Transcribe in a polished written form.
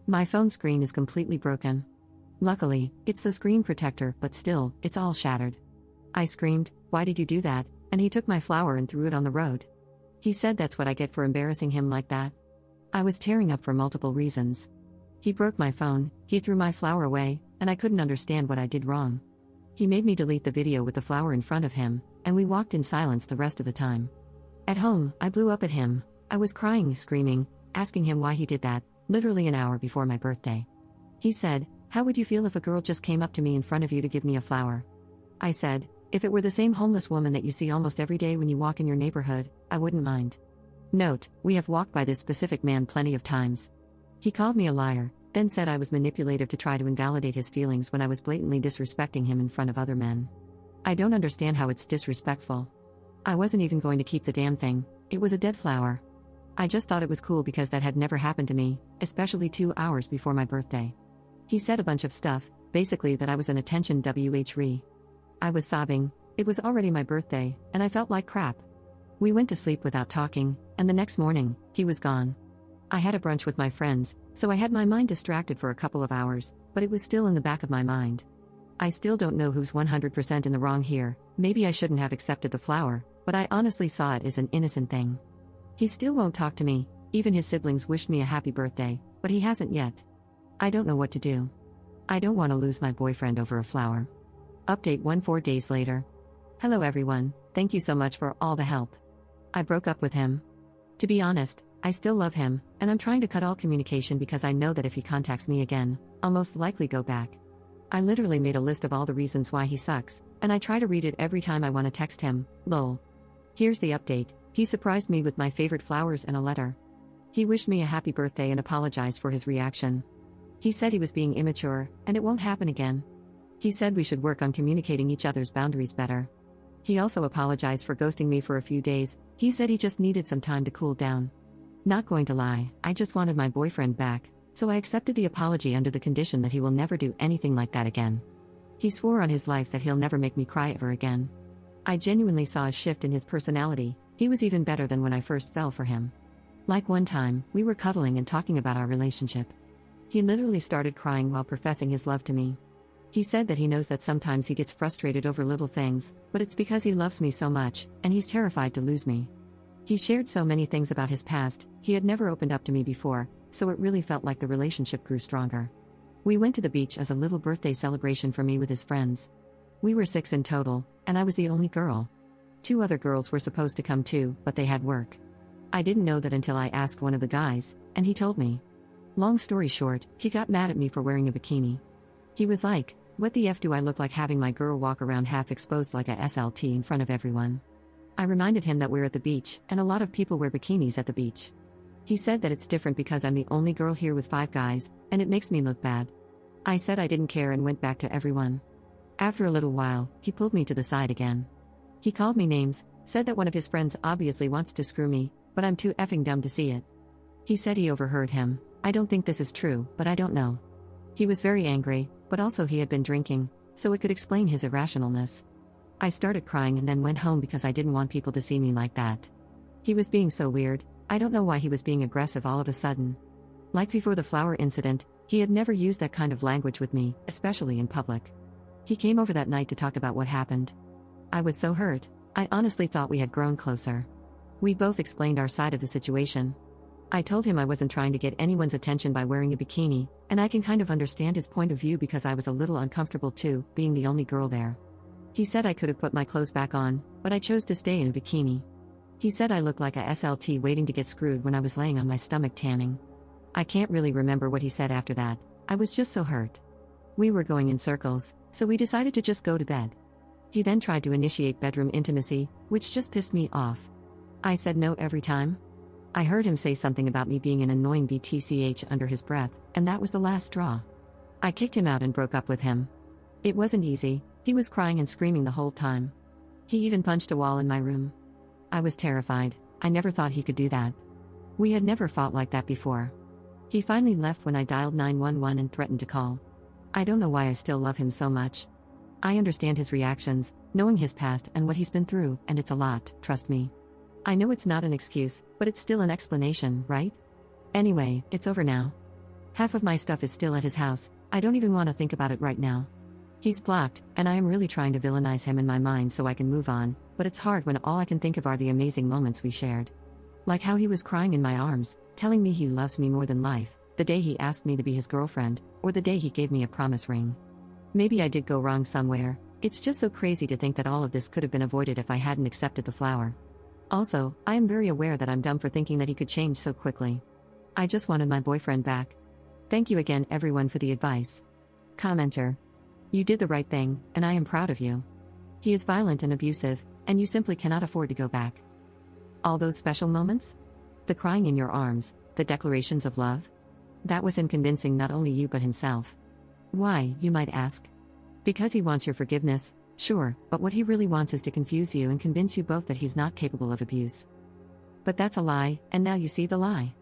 My phone screen is completely broken. Luckily, it's the screen protector, but still, it's all shattered. I screamed, "Why did you do that?" And he took my flower and threw it on the road. He said that's what I get for embarrassing him like that. I was tearing up for multiple reasons. He broke my phone, he threw my flower away, and I couldn't understand what I did wrong. He made me delete the video with the flower in front of him, and we walked in silence the rest of the time. At home, I blew up at him. I was crying, screaming, asking him why he did that, literally an hour before my birthday. He said, "How would you feel if a girl just came up to me in front of you to give me a flower?" I said, "If it were the same homeless woman that you see almost every day when you walk in your neighborhood, I wouldn't mind." Note, we have walked by this specific man plenty of times. He called me a liar, then said I was manipulative to try to invalidate his feelings when I was blatantly disrespecting him in front of other men. I don't understand how it's disrespectful. I wasn't even going to keep the damn thing, it was a dead flower. I just thought it was cool because that had never happened to me, especially 2 hours before my birthday. He said a bunch of stuff, basically that I was an attention whore. I was sobbing, it was already my birthday, and I felt like crap. We went to sleep without talking, and the next morning, he was gone. I had a brunch with my friends, so I had my mind distracted for a couple of hours, but it was still in the back of my mind. I still don't know who's 100% in the wrong here. Maybe I shouldn't have accepted the flower, but I honestly saw it as an innocent thing. He still won't talk to me, even his siblings wished me a happy birthday, but he hasn't yet. I don't know what to do. I don't want to lose my boyfriend over a flower. Update 4 days later. Hello everyone, thank you so much for all the help. I broke up with him. To be honest, I still love him, and I'm trying to cut all communication because I know that if he contacts me again, I'll most likely go back. I literally made a list of all the reasons why he sucks, and I try to read it every time I want to text him, lol. Here's the update, he surprised me with my favorite flowers and a letter. He wished me a happy birthday and apologized for his reaction. He said he was being immature, and it won't happen again. He said we should work on communicating each other's boundaries better. He also apologized for ghosting me for a few days, he said he just needed some time to cool down. Not going to lie, I just wanted my boyfriend back, so I accepted the apology under the condition that he will never do anything like that again. He swore on his life that he'll never make me cry ever again. I genuinely saw a shift in his personality, he was even better than when I first fell for him. Like one time, we were cuddling and talking about our relationship. He literally started crying while professing his love to me. He said that he knows that sometimes he gets frustrated over little things, but it's because he loves me so much, and he's terrified to lose me. He shared so many things about his past, he had never opened up to me before, so it really felt like the relationship grew stronger. We went to the beach as a little birthday celebration for me with his friends. We were 6 in total, and I was the only girl. 2 other girls were supposed to come too, but they had work. I didn't know that until I asked one of the guys, and he told me. Long story short, he got mad at me for wearing a bikini. He was like, "What the F do I look like having my girl walk around half exposed like a SLT in front of everyone?" I reminded him that we're at the beach, and a lot of people wear bikinis at the beach. He said that it's different because I'm the only girl here with 5 guys, and it makes me look bad. I said I didn't care and went back to everyone. After a little while, he pulled me to the side again. He called me names, said that one of his friends obviously wants to screw me, but I'm too effing dumb to see it. He said he overheard him. I don't think this is true, but I don't know. He was very angry, but also he had been drinking, so it could explain his irrationalness. I started crying and then went home because I didn't want people to see me like that. He was being so weird, I don't know why he was being aggressive all of a sudden. Like before the flower incident, he had never used that kind of language with me, especially in public. He came over that night to talk about what happened. I was so hurt, I honestly thought we had grown closer. We both explained our side of the situation. I told him I wasn't trying to get anyone's attention by wearing a bikini, and I can kind of understand his point of view because I was a little uncomfortable too, being the only girl there. He said I could have put my clothes back on, but I chose to stay in a bikini. He said I looked like a SLT waiting to get screwed when I was laying on my stomach tanning. I can't really remember what he said after that, I was just so hurt. We were going in circles, so we decided to just go to bed. He then tried to initiate bedroom intimacy, which just pissed me off. I said no every time. I heard him say something about me being an annoying BTCH under his breath, and that was the last straw. I kicked him out and broke up with him. It wasn't easy, he was crying and screaming the whole time. He even punched a wall in my room. I was terrified, I never thought he could do that. We had never fought like that before. He finally left when I dialed 911 and threatened to call. I don't know why I still love him so much. I understand his reactions, knowing his past and what he's been through, and it's a lot, trust me. I know it's not an excuse, but it's still an explanation, right? Anyway, it's over now. Half of my stuff is still at his house, I don't even want to think about it right now. He's blocked, and I am really trying to villainize him in my mind so I can move on, but it's hard when all I can think of are the amazing moments we shared. Like how he was crying in my arms, telling me he loves me more than life, the day he asked me to be his girlfriend, or the day he gave me a promise ring. Maybe I did go wrong somewhere, it's just so crazy to think that all of this could have been avoided if I hadn't accepted the flower. Also, I am very aware that I'm dumb for thinking that he could change so quickly. I just wanted my boyfriend back. Thank you again everyone for the advice. Commenter. You did the right thing, and I am proud of you. He is violent and abusive, and you simply cannot afford to go back. All those special moments? The crying in your arms, the declarations of love? That was him convincing not only you but himself. Why, you might ask? Because he wants your forgiveness, sure, but what he really wants is to confuse you and convince you both that he's not capable of abuse. But that's a lie, and now you see the lie.